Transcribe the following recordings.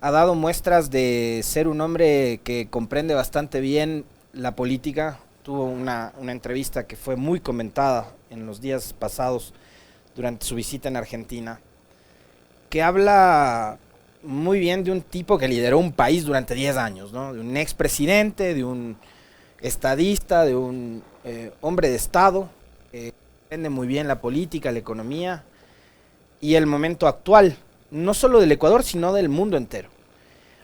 Ha dado muestras de ser un hombre que comprende bastante bien la política. Tuvo una entrevista que fue muy comentada en los días pasados durante su visita en Argentina, que habla muy bien de un tipo que lideró un país durante 10 años, ¿no? De un expresidente, de un estadista, de un hombre de Estado, que entiende muy bien la política, la economía y el momento actual, no solo del Ecuador, sino del mundo entero.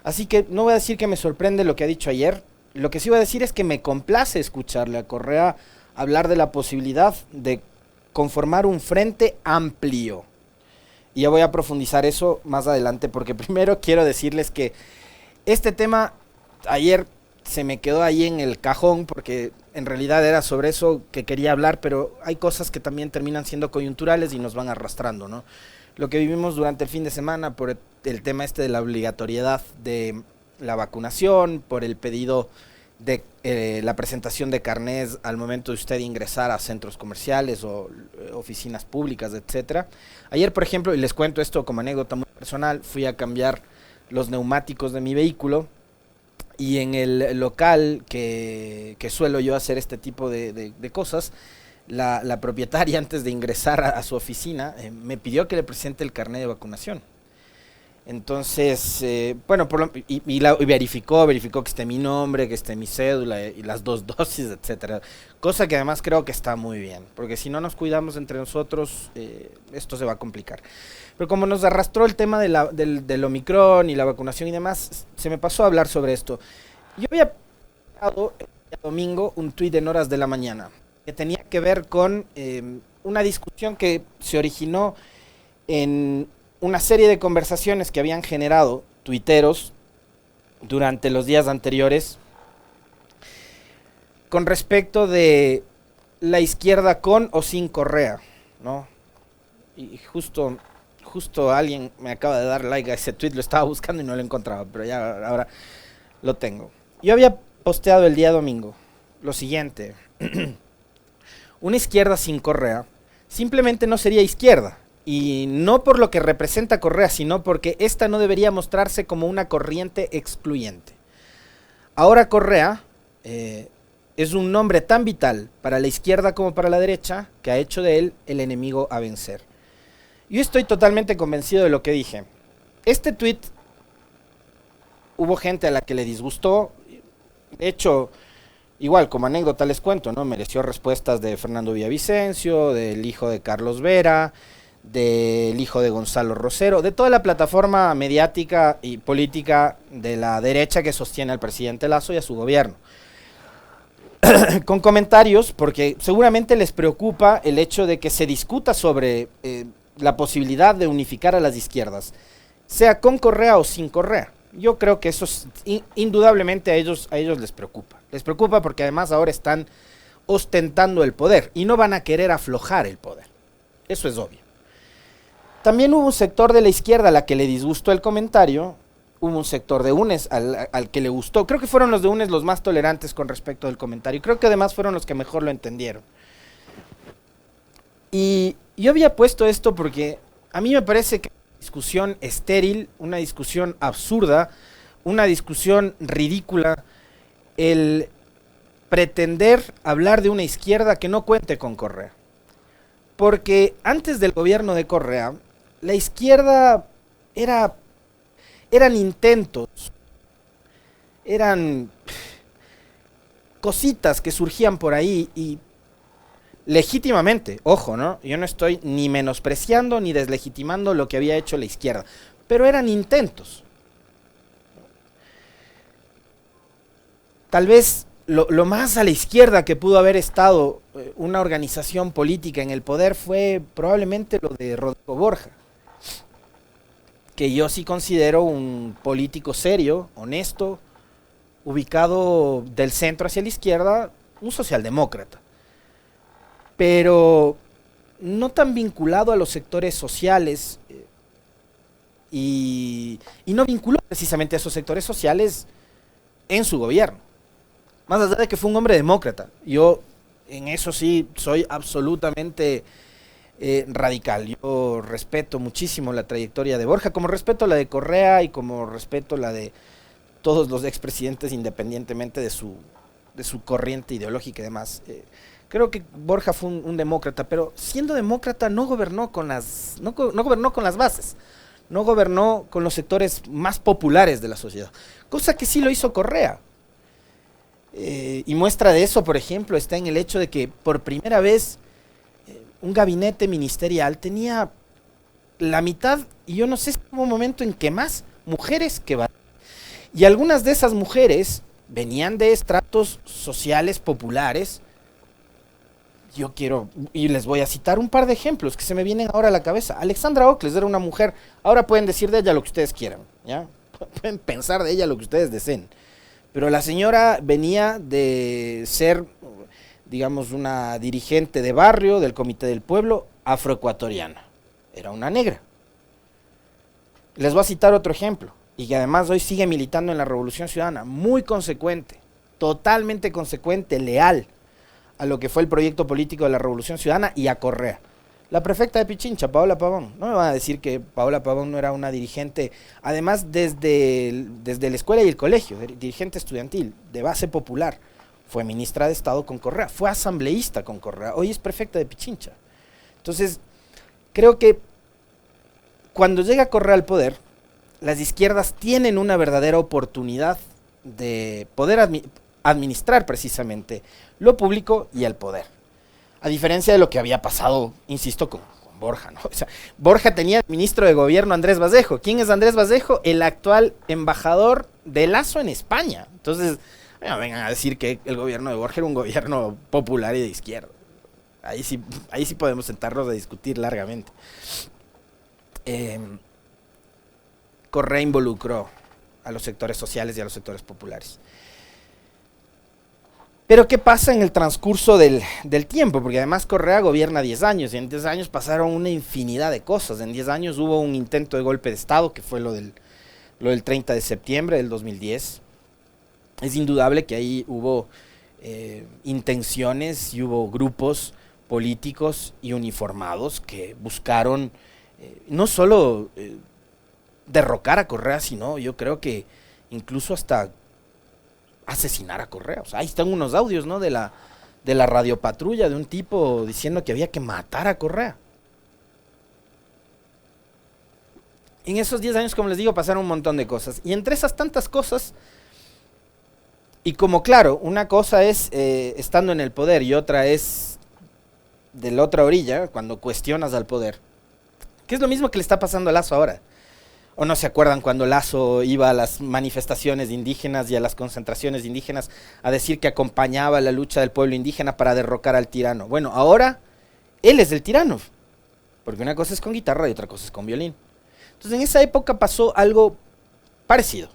Así que no voy a decir que me sorprende lo que ha dicho ayer, lo que sí voy a decir es que me complace escucharle a Correa hablar de la posibilidad de conformar un frente amplio. Y ya voy a profundizar eso más adelante, porque primero quiero decirles que este tema ayer se me quedó ahí en el cajón, porque en realidad era sobre eso que quería hablar, pero hay cosas que también terminan siendo coyunturales y nos van arrastrando, ¿no? Lo que vivimos durante el fin de semana por el tema este de la obligatoriedad de la vacunación, por el pedido de la presentación de carnés al momento de usted ingresar a centros comerciales o oficinas públicas, etcétera. Ayer, por ejemplo, y les cuento esto como anécdota muy personal, fui a cambiar los neumáticos de mi vehículo y en el local que suelo yo hacer este tipo de cosas, la propietaria antes de ingresar a su oficina me pidió que le presente el carnet de vacunación. Entonces, bueno, y verificó que esté mi nombre, que esté mi cédula y las 2 dosis, etcétera. Cosa que además creo que está muy bien, porque si no nos cuidamos entre nosotros, esto se va a complicar. Pero como nos arrastró el tema del Omicron y la vacunación y demás, se me pasó a hablar sobre esto. Yo había publicado el día domingo un tuit en horas de la mañana que tenía que ver con una discusión que se originó en una serie de conversaciones que habían generado tuiteros durante los días anteriores con respecto de la izquierda con o sin Correa, ¿no? Y justo alguien me acaba de dar like a ese tweet, lo estaba buscando y no lo encontraba, pero ya ahora lo tengo. Yo había posteado el día domingo lo siguiente: una izquierda sin Correa simplemente no sería izquierda. Y no por lo que representa Correa, sino porque esta no debería mostrarse como una corriente excluyente. Ahora Correa es un nombre tan vital para la izquierda como para la derecha que ha hecho de él el enemigo a vencer. Yo estoy totalmente convencido de lo que dije. Este tweet hubo gente a la que le disgustó. De hecho, igual como anécdota les cuento, ¿no? Mereció respuestas de Fernando Villavicencio, del hijo de Carlos Vera, del hijo de Gonzalo Rosero, de toda la plataforma mediática y política de la derecha que sostiene al presidente Lasso y a su gobierno. Con comentarios, porque seguramente les preocupa el hecho de que se discuta sobre la posibilidad de unificar a las izquierdas, sea con Correa o sin Correa. Yo creo que eso indudablemente a ellos les preocupa. Les preocupa porque además ahora están ostentando el poder y no van a querer aflojar el poder. Eso es obvio. También hubo un sector de la izquierda a la que le disgustó el comentario, hubo un sector de UNES al que le gustó. Creo que fueron los de UNES los más tolerantes con respecto del comentario. Creo que además fueron los que mejor lo entendieron. Y yo había puesto esto porque a mí me parece que es una discusión estéril, una discusión absurda, una discusión ridícula, el pretender hablar de una izquierda que no cuente con Correa. Porque antes del gobierno de Correa, la izquierda eran intentos, eran cositas que surgían por ahí y legítimamente, ojo, ¿no? Yo no estoy ni menospreciando ni deslegitimando lo que había hecho la izquierda, pero eran intentos. Tal vez lo más a la izquierda que pudo haber estado una organización política en el poder fue probablemente lo de Rodrigo Borja, que yo sí considero un político serio, honesto, ubicado del centro hacia la izquierda, un socialdemócrata, pero no tan vinculado a los sectores sociales y no vinculó precisamente a esos sectores sociales en su gobierno. Más allá de que fue un hombre demócrata, yo en eso sí soy absolutamente radical. Yo respeto muchísimo la trayectoria de Borja, como respeto la de Correa y como respeto la de todos los expresidentes independientemente de su corriente ideológica y demás. Creo que Borja fue un demócrata, pero siendo demócrata no gobernó con las bases, no gobernó con los sectores más populares de la sociedad, cosa que sí lo hizo Correa. Y muestra de eso, por ejemplo, está en el hecho de que por primera vez un gabinete ministerial tenía la mitad, y yo no sé si hubo un momento en que más mujeres que varones. Y algunas de esas mujeres venían de estratos sociales populares. Yo quiero, y les voy a citar un par de ejemplos que se me vienen ahora a la cabeza. Alexandra Ocles era una mujer, ahora pueden decir de ella lo que ustedes quieran, ¿ya? Pueden pensar de ella lo que ustedes deseen. Pero la señora venía de ser, digamos, una dirigente de barrio del Comité del Pueblo afroecuatoriana. Era una negra. Les voy a citar otro ejemplo, y que además hoy sigue militando en la Revolución Ciudadana, muy consecuente, totalmente consecuente, leal a lo que fue el proyecto político de la Revolución Ciudadana y a Correa. La prefecta de Pichincha, Paola Pavón. No me van a decir que Paola Pavón no era una dirigente, además desde la escuela y el colegio, dirigente estudiantil, de base popular. Fue ministra de Estado con Correa, fue asambleísta con Correa, hoy es prefecta de Pichincha. Entonces, creo que cuando llega Correa al poder, las izquierdas tienen una verdadera oportunidad de poder administrar precisamente lo público y el poder. A diferencia de lo que había pasado, insisto, con Borja, ¿no? O sea, Borja tenía el ministro de gobierno Andrés Basejo. ¿Quién es Andrés Basejo? El actual embajador de Lazo en España. Entonces, bueno, vengan a decir que el gobierno de Borja era un gobierno popular y de izquierda. Ahí sí podemos sentarnos a discutir largamente. Correa involucró a los sectores sociales y a los sectores populares. Pero ¿qué pasa en el transcurso del tiempo? Porque además Correa gobierna 10 años, y en 10 años pasaron una infinidad de cosas. En 10 años hubo un intento de golpe de Estado, que fue lo del 30 de septiembre del 2010. Es indudable que ahí hubo intenciones y hubo grupos políticos y uniformados que buscaron no solo derrocar a Correa, sino yo creo que incluso hasta asesinar a Correa. O sea, ahí están unos audios, ¿no? de la radiopatrulla de un tipo diciendo que había que matar a Correa. En esos 10 años, como les digo, pasaron un montón de cosas. Y entre esas tantas cosas, y como claro, una cosa es estando en el poder y otra es de la otra orilla, cuando cuestionas al poder, que es lo mismo que le está pasando a Lazo ahora. ¿O no se acuerdan cuando Lazo iba a las manifestaciones indígenas y a las concentraciones indígenas a decir que acompañaba la lucha del pueblo indígena para derrocar al tirano? Bueno, ahora él es el tirano, porque una cosa es con guitarra y otra cosa es con violín. Entonces en esa época pasó algo parecido.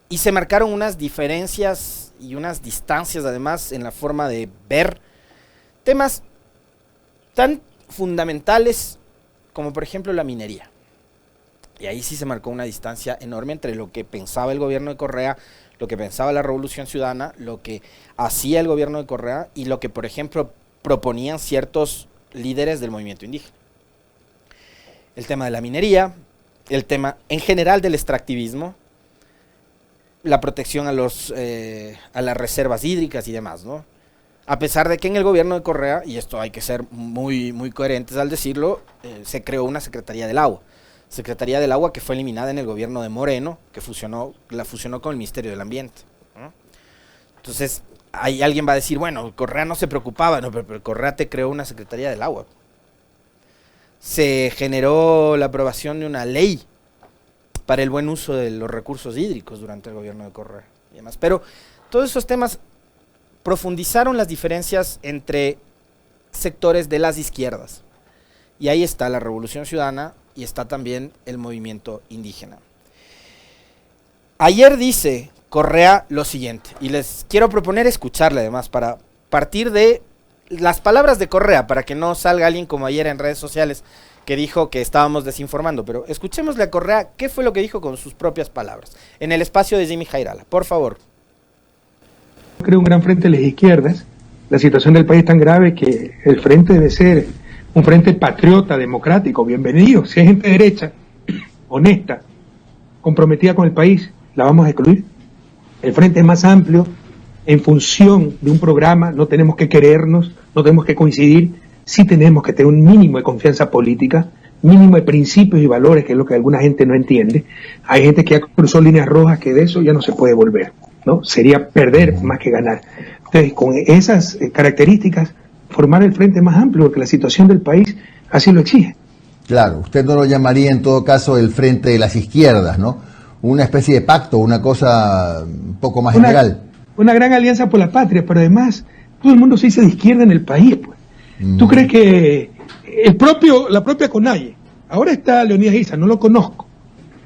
Y se marcaron unas diferencias y unas distancias además en la forma de ver temas tan fundamentales como por ejemplo la minería. Y ahí sí se marcó una distancia enorme entre lo que pensaba el gobierno de Correa, lo que pensaba la Revolución Ciudadana, lo que hacía el gobierno de Correa y lo que, por ejemplo, proponían ciertos líderes del movimiento indígena. El tema de la minería, el tema en general del extractivismo, la protección a las reservas hídricas y demás, ¿no? A pesar de que en el gobierno de Correa, y esto hay que ser muy, muy coherentes al decirlo, se creó una Secretaría del Agua. Secretaría del Agua que fue eliminada en el gobierno de Moreno, que la fusionó con el Ministerio del Ambiente, ¿no? Entonces, ahí alguien va a decir, bueno, Correa no se preocupaba, no, pero Correa te creó una Secretaría del Agua. Se generó la aprobación de una ley para el buen uso de los recursos hídricos durante el gobierno de Correa y demás. Pero todos esos temas profundizaron las diferencias entre sectores de las izquierdas. Y ahí está la Revolución Ciudadana y está también el movimiento indígena. Ayer dice Correa lo siguiente, y les quiero proponer escucharle además para partir de las palabras de Correa, para que no salga alguien como ayer en redes sociales que dijo que estábamos desinformando, pero escuchémosle a Correa qué fue lo que dijo con sus propias palabras, en el espacio de Jimmy Jairala, por favor. Creo un gran frente de las izquierdas La situación del país es tan grave que el frente debe ser un frente patriota, democrático, bienvenido. Si hay gente derecha, honesta, comprometida con el país, la vamos a excluir. El frente es más amplio, en función de un programa, no tenemos que querernos, no tenemos que coincidir, sí tenemos que tener un mínimo de confianza política, mínimo de principios y valores, que es lo que alguna gente no entiende. Hay gente que ya cruzó líneas rojas, que de eso ya no se puede volver, ¿no? Sería perder más que ganar. Entonces, con esas características, formar el frente más amplio, porque la situación del país así lo exige. Claro, usted no lo llamaría en todo caso el frente de las izquierdas, ¿no? Una especie de pacto, una cosa un poco más general. Una gran alianza por la patria, pero además todo el mundo se dice de izquierda en el país, pues. ¿Tú crees que la propia CONAIE, ahora está Leonidas Issa, no lo conozco,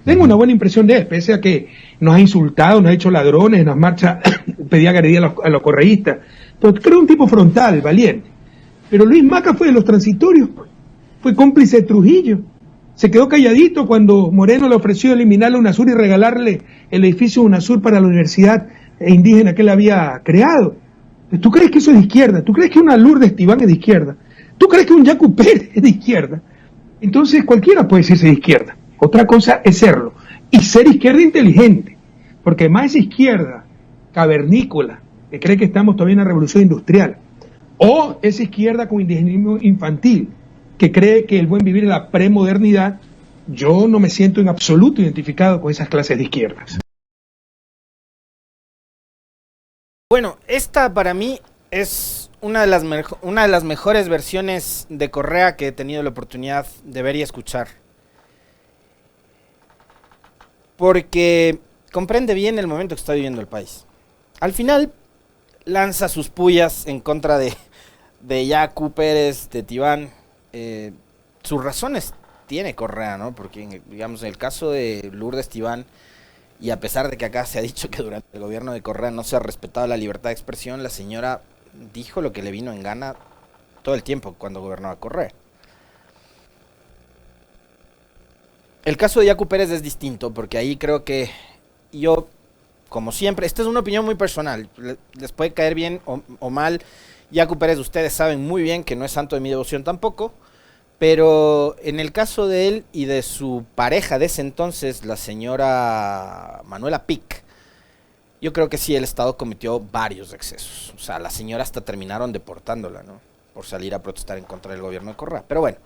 tengo una buena impresión de él, pese a que nos ha insultado, nos ha hecho ladrones, en las marchas pedía agredir a los correístas, pero creo un tipo frontal, valiente. Pero Luis Maca fue de los transitorios, pues. Fue cómplice de Trujillo, se quedó calladito cuando Moreno le ofreció eliminarle UNASUR y regalarle el edificio UNASUR para la universidad indígena que él había creado. ¿Tú crees que eso es de izquierda? ¿Tú crees que una Lourdes Tibán es de izquierda? ¿Tú crees que un Yacu Pérez es de izquierda? Entonces cualquiera puede decirse de izquierda. Otra cosa es serlo. Y ser izquierda inteligente. Porque más es izquierda cavernícola, que cree que estamos todavía en la revolución industrial. O es izquierda con indigenismo infantil, que cree que el buen vivir es la premodernidad. Yo no me siento en absoluto identificado con esas clases de izquierdas. Bueno, esta para mí es una de las mejores versiones de Correa que he tenido la oportunidad de ver y escuchar. Porque comprende bien el momento que está viviendo el país. Al final lanza sus pullas en contra de Yacu Pérez, de Tibán. Sus razones tiene Correa, ¿no? Porque, digamos, en el caso de Lourdes Tibán, y a pesar de que acá se ha dicho que durante el gobierno de Correa no se ha respetado la libertad de expresión, la señora dijo lo que le vino en gana todo el tiempo cuando gobernaba Correa. El caso de Yacu Pérez es distinto, porque ahí creo que yo, como siempre, esta es una opinión muy personal, les puede caer bien o mal. Yacu Pérez, ustedes saben muy bien que no es santo de mi devoción tampoco, pero en el caso de él y de su pareja de ese entonces, la señora Manuela Pic, yo creo que sí, el Estado cometió varios excesos. O sea, la señora hasta terminaron deportándola, ¿no? Por salir a protestar en contra del gobierno de Correa. Pero bueno,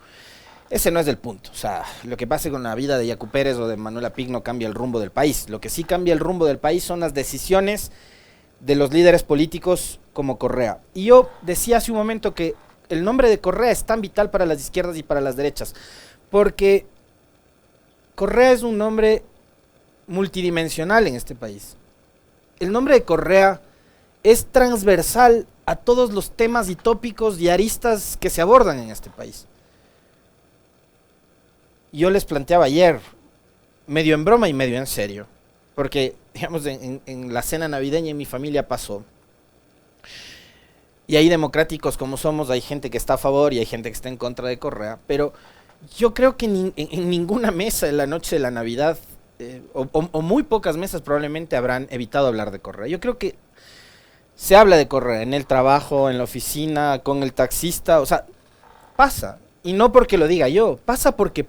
ese no es el punto. O sea, lo que pase con la vida de Yacu Pérez o de Manuela Pic no cambia el rumbo del país. Lo que sí cambia el rumbo del país son las decisiones de los líderes políticos como Correa. Y yo decía hace un momento que el nombre de Correa es tan vital para las izquierdas y para las derechas, porque Correa es un nombre multidimensional en este país. El nombre de Correa es transversal a todos los temas y tópicos y aristas que se abordan en este país. Yo les planteaba ayer, medio en broma y medio en serio, porque, digamos, en la cena navideña en mi familia pasó. Y ahí, democráticos como somos, hay gente que está a favor y hay gente que está en contra de Correa, pero yo creo que en ninguna mesa en la noche de la Navidad, o muy pocas mesas probablemente habrán evitado hablar de Correa. Yo creo que se habla de Correa en el trabajo, en la oficina, con el taxista, o sea, pasa. Y no porque lo diga yo, pasa, porque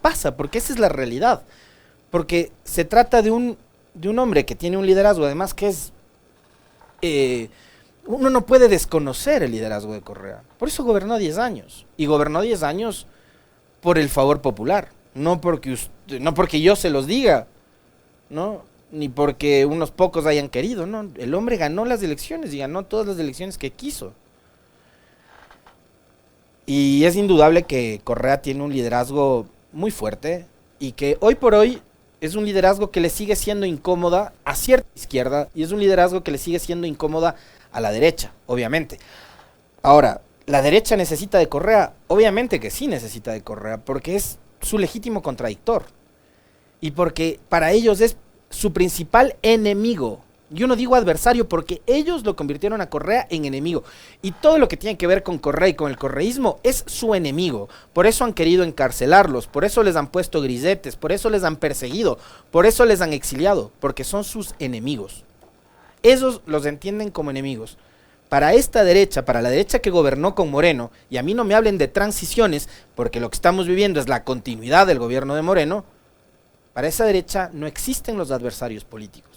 esa es la realidad. Porque se trata de un hombre que tiene un liderazgo, además que es... uno no puede desconocer el liderazgo de Correa. Por eso gobernó 10 años. Y gobernó 10 años por el favor popular. No porque yo se los diga, ¿no? Ni porque unos pocos hayan querido, ¿no? El hombre ganó las elecciones y ganó todas las elecciones que quiso. Y es indudable que Correa tiene un liderazgo muy fuerte y que hoy por hoy es un liderazgo que le sigue siendo incómoda a cierta izquierda y es un liderazgo que le sigue siendo incómoda a la derecha, obviamente. Ahora, ¿la derecha necesita de Correa? Obviamente que sí necesita de Correa, porque es su legítimo contradictor. Y porque para ellos es su principal enemigo. Yo no digo adversario porque ellos lo convirtieron a Correa en enemigo. Y todo lo que tiene que ver con Correa y con el correísmo es su enemigo. Por eso han querido encarcelarlos, por eso les han puesto grisetes, por eso les han perseguido, por eso les han exiliado, porque son sus enemigos. Esos los entienden como enemigos. para esta derecha, para la derecha que gobernó con Moreno, y a mí no me hablen de transiciones, porque lo que estamos viviendo es la continuidad del gobierno de Moreno, para esa derecha no existen los adversarios políticos.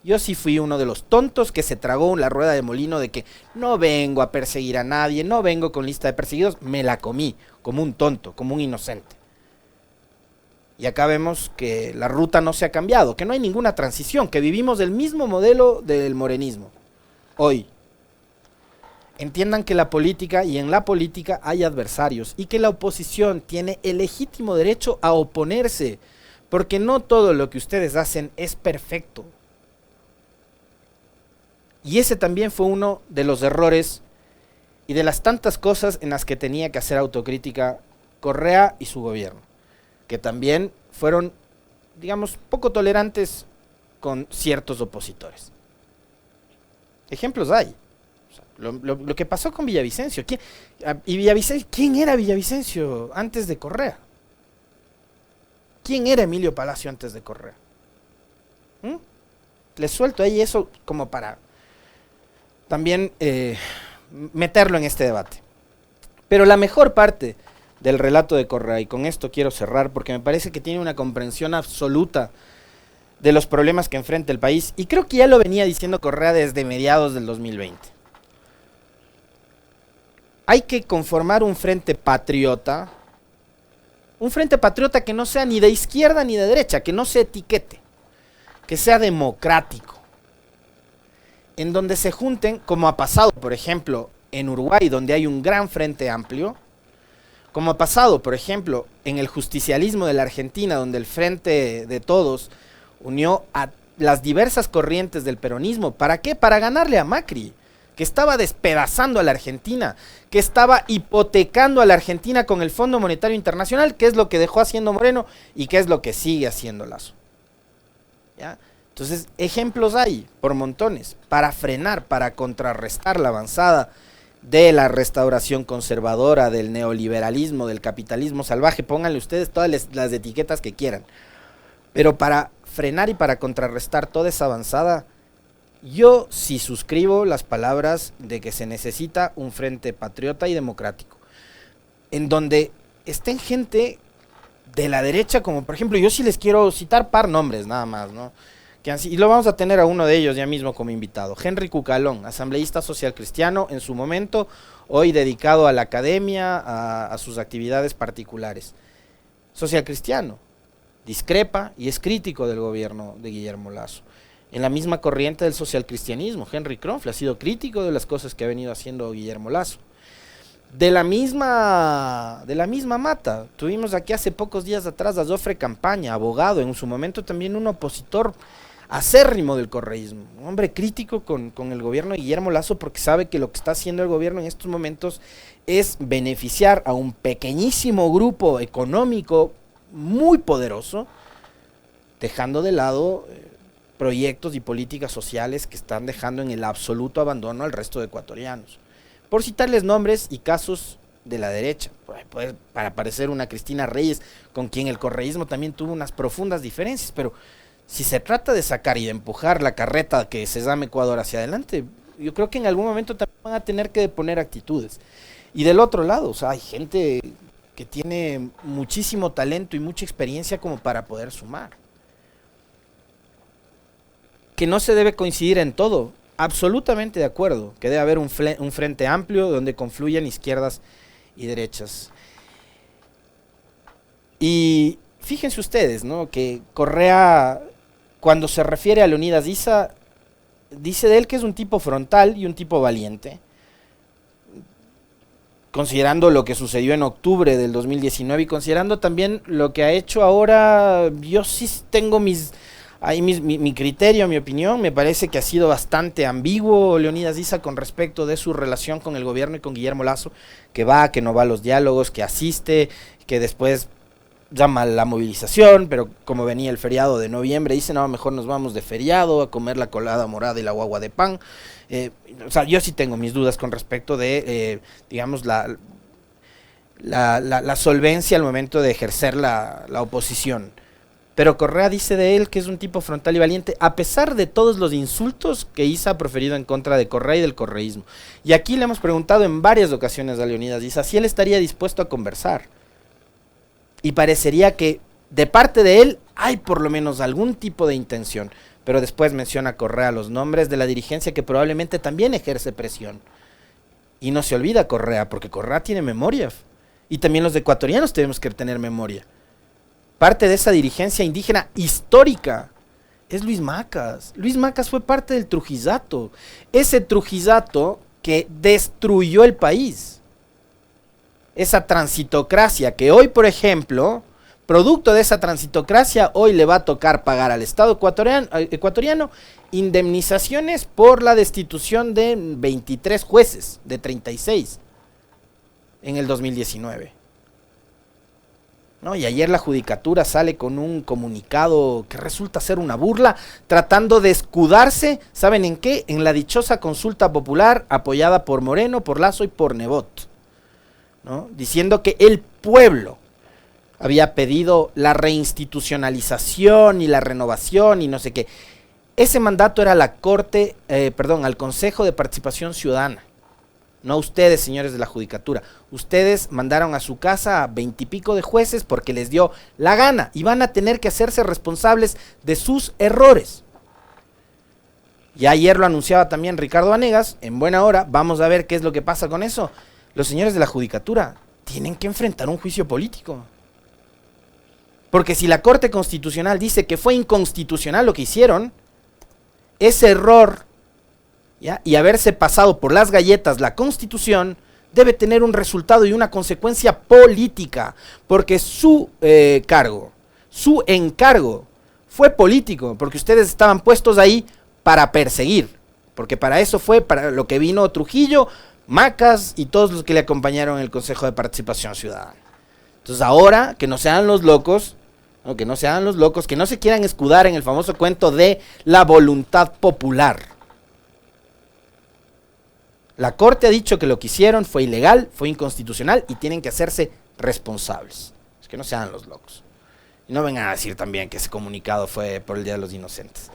Yo sí fui uno de los tontos que se tragó la rueda de molino de que no vengo a perseguir a nadie, no vengo con lista de perseguidos, me la comí como un tonto, como un inocente. Y acá vemos que la ruta no se ha cambiado, que no hay ninguna transición, que vivimos el mismo modelo del morenismo. Hoy, entiendan que la política y en la política hay adversarios y que la oposición tiene el legítimo derecho a oponerse, porque no todo lo que ustedes hacen es perfecto. Y ese también fue uno de los errores y de las tantas cosas en las que tenía que hacer autocrítica Correa y su gobierno, que también fueron, digamos, poco tolerantes con ciertos opositores. Ejemplos hay. O sea, lo que pasó con Villavicencio. ¿Quién era Villavicencio antes de Correa? ¿Quién era Emilio Palacio antes de Correa? Les suelto ahí eso como para también meterlo en este debate. Pero la mejor parte del relato de Correa, y con esto quiero cerrar porque me parece que tiene una comprensión absoluta de los problemas que enfrenta el país, y creo que ya lo venía diciendo Correa desde mediados del 2020. Hay que conformar un frente patriota que no sea ni de izquierda ni de derecha, que no se etiquete, que sea democrático, en donde se junten, como ha pasado, por ejemplo, en Uruguay, donde hay un gran frente amplio, como ha pasado, por ejemplo, en el justicialismo de la Argentina, donde el Frente de Todos unió a las diversas corrientes del peronismo. ¿Para qué? Para ganarle a Macri, que estaba despedazando a la Argentina, que estaba hipotecando a la Argentina con el Fondo Monetario Internacional, que es lo que dejó haciendo Moreno y que es lo que sigue haciendo Lasso. ¿Ya? Entonces, ejemplos hay por montones para frenar, para contrarrestar la avanzada de la restauración conservadora, del neoliberalismo, del capitalismo salvaje. Pónganle ustedes todas las etiquetas que quieran. Pero para frenar y para contrarrestar toda esa avanzada, yo sí suscribo las palabras de que se necesita un frente patriota y democrático, en donde estén gente de la derecha, como por ejemplo, yo sí les quiero citar par nombres nada más, ¿no? Y lo vamos a tener a uno de ellos ya mismo como invitado. Henry Cucalón, asambleísta social cristiano en su momento, hoy dedicado a la academia, a sus actividades particulares. Social cristiano, discrepa y es crítico del gobierno de Guillermo Lasso. En la misma corriente del socialcristianismo, Henry Kronfle ha sido crítico de las cosas que ha venido haciendo Guillermo Lasso. De la misma mata, tuvimos aquí hace pocos días atrás a Jofre Campaña, abogado, en su momento también un opositor acérrimo del correísmo, un hombre crítico con el gobierno de Guillermo Lasso, porque sabe que lo que está haciendo el gobierno en estos momentos es beneficiar a un pequeñísimo grupo económico muy poderoso, dejando de lado proyectos y políticas sociales que están dejando en el absoluto abandono al resto de ecuatorianos. Por citarles nombres y casos de la derecha, para aparecer una Cristina Reyes, con quien el correísmo también tuvo unas profundas diferencias, pero si se trata de sacar y de empujar la carreta que se llama Ecuador hacia adelante, yo creo que en algún momento también van a tener que deponer actitudes. Y del otro lado, o sea, hay gente que tiene muchísimo talento y mucha experiencia como para poder sumar. Que no se debe coincidir en todo, absolutamente de acuerdo, que debe haber un frente amplio donde confluyan izquierdas y derechas. Y fíjense ustedes, ¿no?, que Correa, cuando se refiere a Leonidas Issa, dice de él que es un tipo frontal y un tipo valiente. Considerando lo que sucedió en octubre del 2019 y considerando también lo que ha hecho ahora, yo sí tengo mi criterio, mi opinión. Me parece que ha sido bastante ambiguo Leonidas Issa con respecto de su relación con el gobierno y con Guillermo Lasso, que no va a los diálogos, que asiste, que después llama a la movilización, pero como venía el feriado de noviembre, dice, no, mejor nos vamos de feriado a comer la colada morada y la guagua de pan. O sea, yo sí tengo mis dudas con respecto de, digamos, la solvencia al momento de ejercer la oposición. Pero Correa dice de él que es un tipo frontal y valiente, a pesar de todos los insultos que Issa ha proferido en contra de Correa y del correísmo. Y aquí le hemos preguntado en varias ocasiones a Leonidas Issa si él estaría dispuesto a conversar. Y parecería que de parte de él hay por lo menos algún tipo de intención. Pero después menciona Correa los nombres de la dirigencia que probablemente también ejerce presión. Y no se olvida Correa, porque Correa tiene memoria. Y también los ecuatorianos tenemos que tener memoria. Parte de esa dirigencia indígena histórica es Luis Macas. Luis Macas fue parte del Trujillato. Ese Trujillato que destruyó el país. Esa transitocracia que hoy, por ejemplo, producto de esa transitocracia, hoy le va a tocar pagar al Estado ecuatoriano indemnizaciones por la destitución de 23 jueces, de 36, en el 2019. ¿No? Y ayer la Judicatura sale con un comunicado que resulta ser una burla, tratando de escudarse, ¿saben en qué? En la dichosa consulta popular apoyada por Moreno, por Lazo y por Nebot, ¿no? Diciendo que el pueblo había pedido la reinstitucionalización y la renovación y no sé qué. Ese mandato era al Consejo de Participación Ciudadana. No ustedes, señores de la Judicatura. Ustedes mandaron a su casa a 20 y pico de jueces porque les dio la gana y van a tener que hacerse responsables de sus errores. Y ayer lo anunciaba también Ricardo Vanegas, en buena hora. Vamos a ver qué es lo que pasa con eso. Los señores de la Judicatura tienen que enfrentar un juicio político. Porque si la Corte Constitucional dice que fue inconstitucional lo que hicieron, ese error, ¿ya?, y haberse pasado por las galletas la Constitución, debe tener un resultado y una consecuencia política, porque su encargo fue político, porque ustedes estaban puestos ahí para perseguir, porque para eso fue para lo que vino Trujillo, Macas y todos los que le acompañaron en el Consejo de Participación Ciudadana. Entonces ahora, que no sean los locos, ¿no?, que no se quieran escudar en el famoso cuento de la voluntad popular. La Corte ha dicho que lo que hicieron fue ilegal, fue inconstitucional y tienen que hacerse responsables. Es que no sean los locos. Y no vengan a decir también que ese comunicado fue por el Día de los Inocentes.